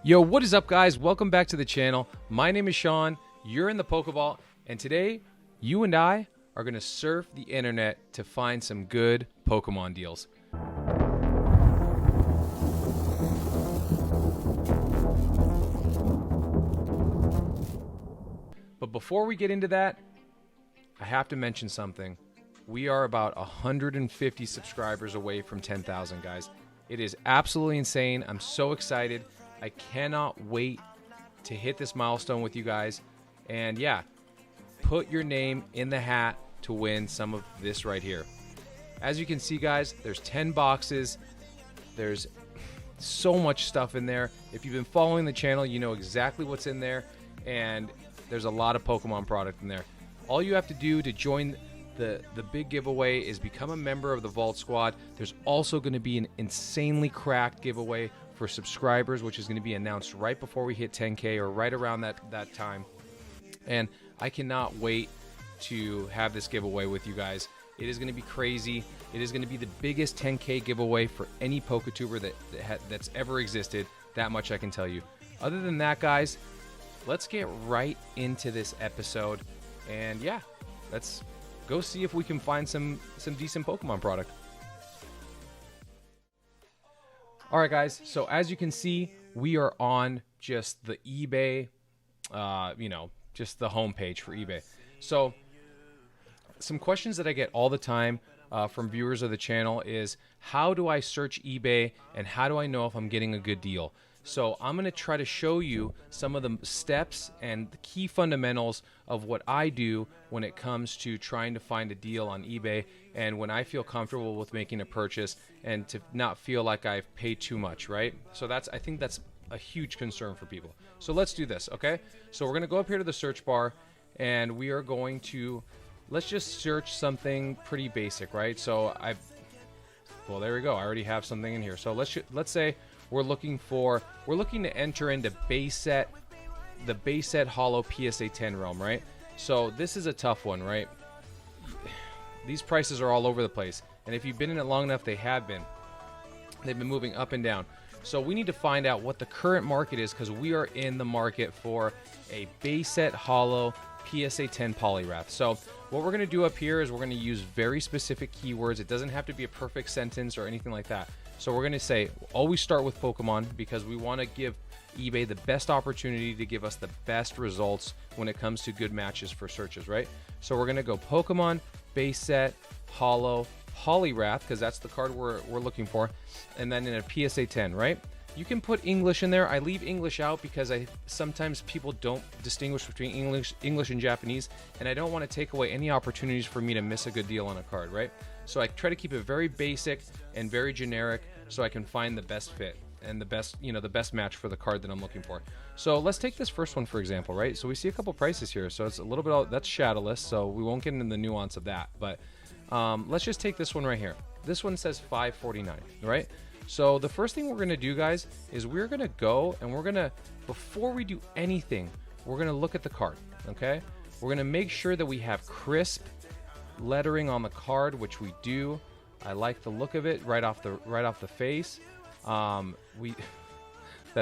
Yo, what is up, guys? Welcome back to the channel. My name is Sean, you're in the Pokeball, and today you and I are going to surf the internet to find some good Pokemon deals. But before we get into that, I have to mention something. We are about 150 subscribers away from 10,000, guys. It is absolutely insane. I'm so excited. I cannot wait to hit this milestone with you guys. And yeah, put your name in the hat to win some of this right here. As you can see, guys, there's 10 boxes. There's so much stuff in there. If you've been following the channel, you know exactly what's in there. And there's a lot of Pokemon product in there. All you have to do to join the big giveaway is become a member of the Vault Squad. There's also going to be an insanely cracked giveaway for subscribers, which is going to be announced right before we hit 10K or right around that time. And I cannot wait to have this giveaway with you guys. It is going to be crazy. It is going to be the biggest 10K giveaway for any PokeTuber that's ever existed. That much I can tell you. Other than that, guys, let's get right into this episode. And yeah, let's go see if we can find some decent Pokemon product. Alright, guys, so as you can see, we are on just the eBay, just the homepage for eBay. So some questions that I get all the time from viewers of the channel is, how do I search eBay and how do I know if I'm getting a good deal? So I'm going to try to show you some of the steps and the key fundamentals of what I do when it comes to trying to find a deal on eBay, and when I feel comfortable with making a purchase and to not feel like I've paid too much, right? So I think that's a huge concern for people. So let's do this, okay? So we're going to go up here to the search bar and we are going to, let's just search something pretty basic, right? So well, there we go. I already have something in here. So let's say we're looking to enter into the base set holo PSA 10 realm, right? So this is a tough one, right? These prices are all over the place, and if you've been in it long enough, they've been moving up and down. So we need to find out what the current market is, because we are in the market for a base set holo PSA 10 Poliwrath. So what we're going to do up here is we're going to use very specific keywords. It doesn't have to be a perfect sentence or anything like that. So we're going to say, always start with Pokemon, because we want to give eBay the best opportunity to give us the best results when it comes to good matches for searches, right? So we're going to go Pokemon, base set, holo, Poliwrath, because that's the card we're looking for, and then in a PSA 10, right? You can put English in there. I leave English out because sometimes people don't distinguish between English and Japanese, and I don't want to take away any opportunities for me to miss a good deal on a card, right? So I try to keep it very basic and very generic so I can find the best fit and the best match for the card that I'm looking for. So let's take this first one, for example, right? So we see a couple prices here. So it's a little bit, that's shadowless, so we won't get into the nuance of that. But let's just take this one right here. This one says $5.49, right? So the first thing we're going to do, guys, is we're going to go and before we do anything, we're going to look at the card, okay? We're going to make sure that we have crisp lettering on the card, which we do. I like the look of it right off the face. That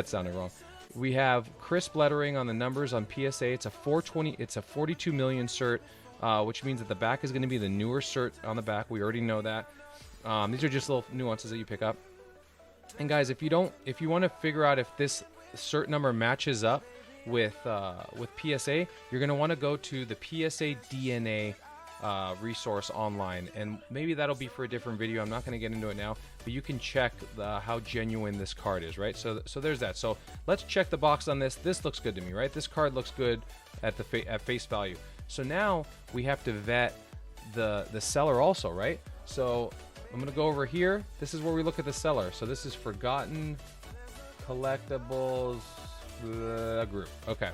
sounded wrong. We have crisp lettering on the numbers on PSA. It's a 420. It's a 42 million cert, which means that the back is going to be the newer cert on the back. We already know that. These are just little nuances that you pick up. And guys, if you want to figure out if this cert number matches up with PSA, you're going to want to go to the PSA DNA resource online, and maybe that'll be for a different video. I'm not going to get into it now, but you can check how genuine this card is, right? So there's that. So let's check the box on this. This looks good to me, right? This card looks good at face value. So now we have to vet the seller also, right? So I'm going to go over here. This is where we look at the seller. So this is Forgotten Collectibles Group. Okay.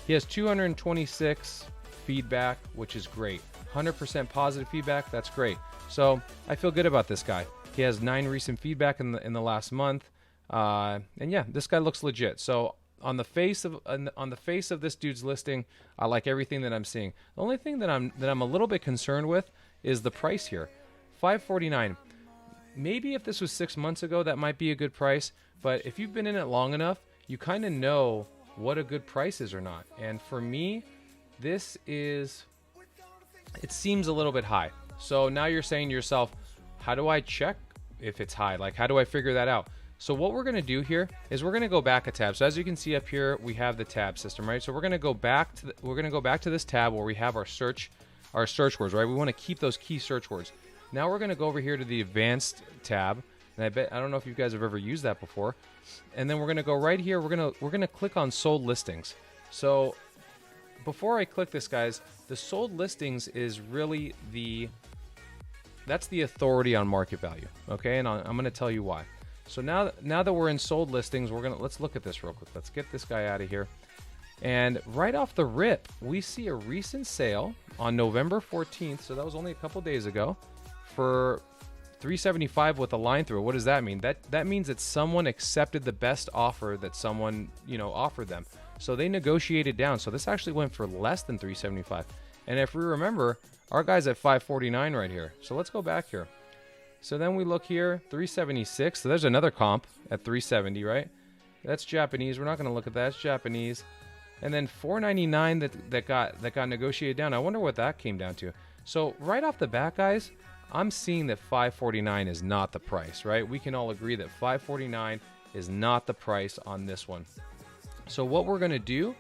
He has 226 feedback, which is great. 100% positive feedback. That's great. So I feel good about this guy. He has 9 recent feedback in the last month. And yeah, this guy looks legit. So on the face of this dude's listing, I like everything that I'm seeing. The only thing that I'm a little bit concerned with is the price here. $5.49. Maybe if this was 6 months ago, that might be a good price. But if you've been in it long enough, you kind of know what a good price is or not. And for me, this is, it seems a little bit high. So now you're saying to yourself, how do I check if it's high? Like, how do I figure that out? So what we're going to do here is we're going to go back a tab. So as you can see up here, we have the tab system, right? So we're going to go back to this tab where we have our search words, right? We want to keep those key search words. Now we're going to go over here to the advanced tab, and I don't know if you guys have ever used that before. And then we're going to go right here. We're going to click on sold listings. So before I click this, guys, the sold listings is really that's the authority on market value, okay? And I'm going to tell you why. So now that we're in sold listings, let's look at this real quick. Let's get this guy out of here. And right off the rip, we see a recent sale on November 14th. So that was only a couple days ago for $375 with a line through it. What does that mean? That means that someone accepted the best offer that someone, offered them. So they negotiated down. So this actually went for less than $375. And if we remember, our guy's at $549 right here. So let's go back here. So then we look here, $376. So there's another comp at $370, right? That's Japanese. We're not going to look at that. It's Japanese. And then $499 that got negotiated down. I wonder what that came down to. So right off the bat, guys, I'm seeing that $549 is not the price, right? We can all agree that $549 is not the price on this one. So what we're going to do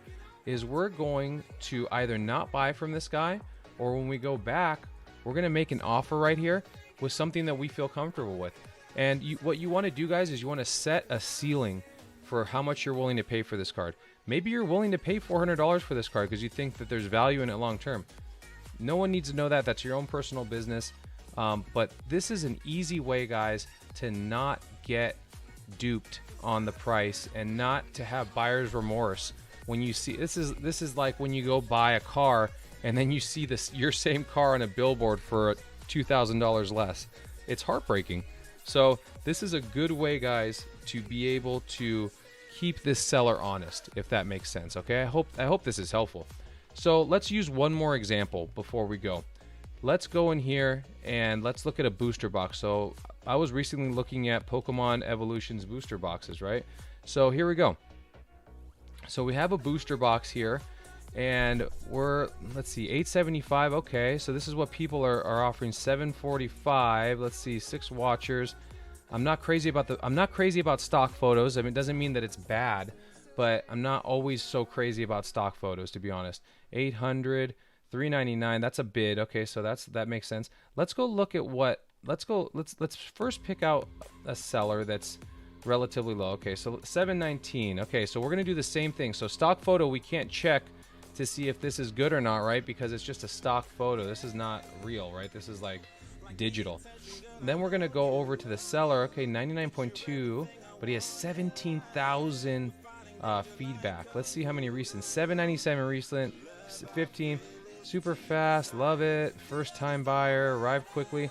is we're going to either not buy from this guy, or when we go back, we're going to make an offer right here with something that we feel comfortable with. And what you want to do, guys, is you want to set a ceiling for how much you're willing to pay for this card. Maybe you're willing to pay $400 for this card because you think that there's value in it long term. No one needs to know that. That's your own personal business. But this is an easy way, guys, to not get duped on the price and not to have buyer's remorse when you see this is like when you go buy a car and then you see your same car on a billboard for $2,000 less. It's heartbreaking. So this is a good way, guys, to be able to keep this seller honest, if that makes sense. Okay, I hope this is helpful. So let's use one more example before we go. Let's go in here and let's look at a booster box. So I was recently looking at Pokemon Evolutions booster boxes, right? So here we go. So we have a booster box here, and let's see, $875. Okay, so this is what people are offering. $745. Let's see, 6 watchers. I'm not crazy about stock photos. I mean, it doesn't mean that it's bad, but I'm not always so crazy about stock photos, to be honest. $800, $399. That's a bid. Okay, so that makes sense. Let's go look at let's first pick out a seller that's relatively low. Okay, so $719. Okay, so we're gonna do the same thing. So stock photo, we can't check to see if this is good or not, right? Because it's just a stock photo. This is not real, right? This is like digital. Then we're gonna go over to the seller. Okay, 99.2, but he has 17,000 feedback. Let's see how many recent. 797 recent, 15, super fast, love it, first time buyer, arrived quickly.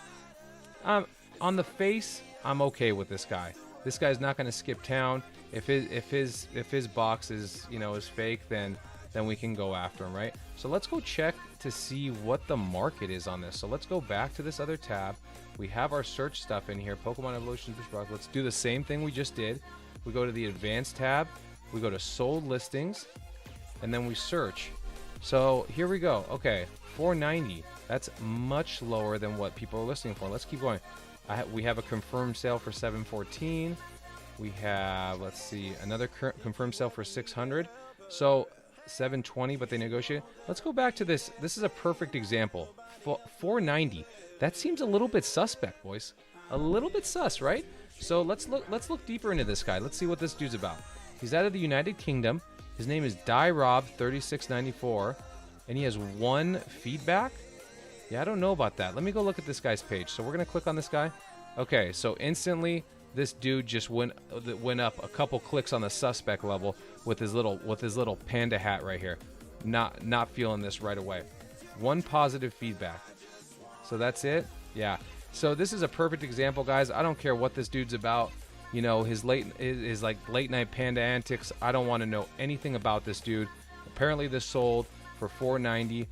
On the face, I'm okay with this guy. This guy's not gonna skip town. If his box is is fake, then we can go after him, right? So let's go check to see what the market is on this. So let's go back to this other tab. We have our search stuff in here, Pokemon Evolution Booster Box. Let's do the same thing we just did. We go to the advanced tab, we go to sold listings, and then we search. So here we go. Okay, $490. That's much lower than what people are listing for. Let's keep going. We have a confirmed sale for $714. We have, let's see, another confirmed sale for $600. So $720, but they negotiate. Let's go back to this. This is a perfect example. $490. That seems a little bit suspect, boys. A little bit sus, right? So let's look deeper into this guy. Let's see what this dude's about. He's out of the United Kingdom. His name is DieRob3694, and he has 1 feedback. Yeah, I don't know about that. Let me go look at this guy's page. So we're gonna click on this guy. Okay, so instantly this dude just went up a couple clicks on the suspect level with his little panda hat right here. Not feeling this right away. 1 positive feedback. So that's it. Yeah. So this is a perfect example, guys. I don't care what this dude's about. His like late night panda antics. I don't want to know anything about this dude. Apparently this sold for $490.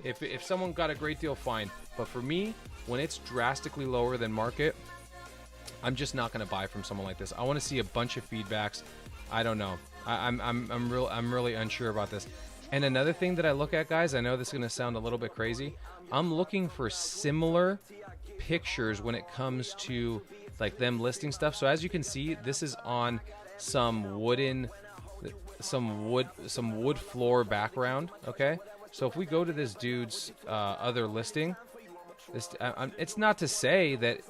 If someone got a great deal, fine. But for me, when it's drastically lower than market, I'm just not going to buy from someone like this. I want to see a bunch of feedbacks. I don't know. I'm really unsure about this. And another thing that I look at, guys, I know this is gonna sound a little bit crazy. I'm looking for similar pictures when it comes to like them listing stuff. So as you can see, this is on some wood floor background. Okay, so if we go to this dude's other listing, it's not to say that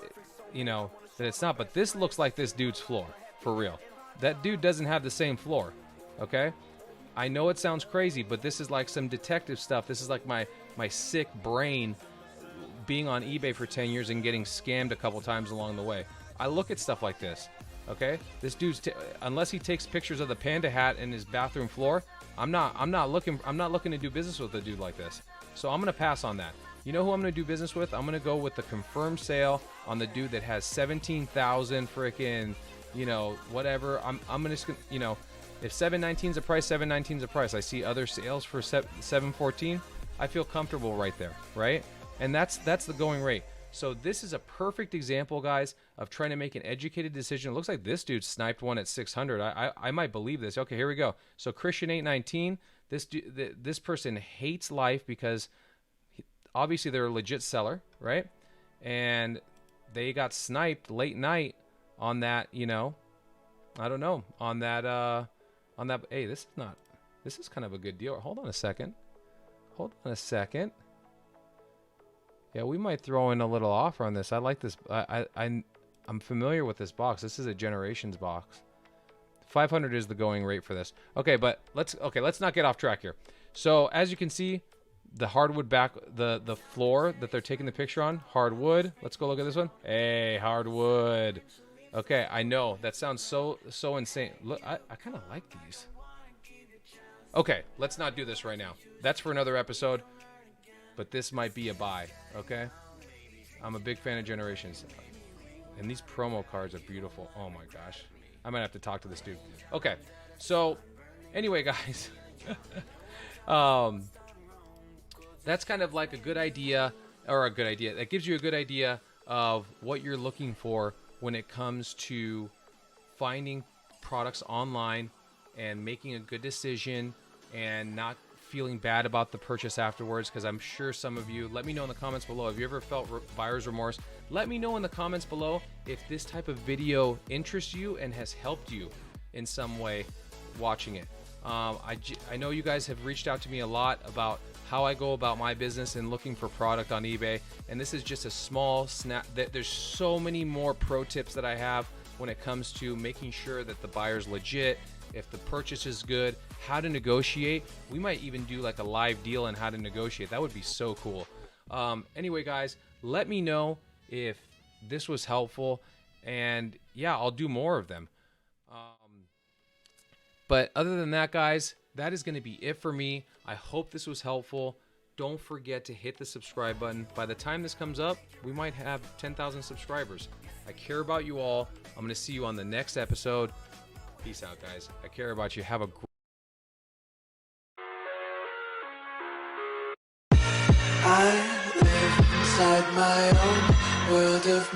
that it's not, but this looks like this dude's floor for real. That dude doesn't have the same floor. Okay, I know it sounds crazy, but this is like some detective stuff. This is like my sick brain being on eBay for 10 years and getting scammed a couple times along the way. I look at stuff like this. Okay, this dude's unless he takes pictures of the panda hat in his bathroom floor, I'm not looking to do business with a dude like this. So I'm gonna pass on that. You know who I'm gonna do business with? I'm gonna go with the confirmed sale on the dude that has 17,000 freaking, whatever. I'm just gonna, if 719's a price, 719's a price. I see other sales for 714. I feel comfortable right there, right? And that's the going rate. So this is a perfect example, guys, of trying to make an educated decision. It looks like this dude sniped one at 600. I might believe this. Okay, here we go. So Christian 819, this person hates life because obviously they're a legit seller, right? And they got sniped late night on that, I don't know, on that, hey, this is kind of a good deal. Hold on a second. Yeah, we might throw in a little offer on this. I like this. I'm familiar with this box. This is a Generations box. 500 is the going rate for this. Okay, but let's not get off track here. So as you can see, the hardwood the floor that they're taking the picture on, hardwood. Let's go look at this one. Hey, hardwood. Okay, I know that sounds so insane. Look, I kind of like these. Okay, let's not do this right now. That's for another episode. But this might be a buy, okay? I'm a big fan of Generations. And these promo cards are beautiful. Oh my gosh. I might have to talk to this dude. Okay, so anyway, guys. That's kind of like a good idea, that gives you a good idea of what you're looking for when it comes to finding products online and making a good decision and not feeling bad about the purchase afterwards, because I'm sure some of you, let me know in the comments below, have you ever felt buyer's remorse? Let me know in the comments below if this type of video interests you and has helped you in some way watching it. I know you guys have reached out to me a lot about how I go about my business and looking for product on eBay, and this is just a small snap. There's so many more pro tips that I have when it comes to making sure that the buyer's legit, if the purchase is good, how to negotiate. We might even do like a live deal on how to negotiate. That would be so cool. Anyway, guys, let me know if this was helpful, and yeah, I'll do more of them. But other than that, guys, that is going to be it for me. I hope this was helpful. Don't forget to hit the subscribe button. By the time this comes up, we might have 10,000 subscribers. I care about you all. I'm going to see you on the next episode. Peace out, guys. I care about you. Have a great I live inside my own world of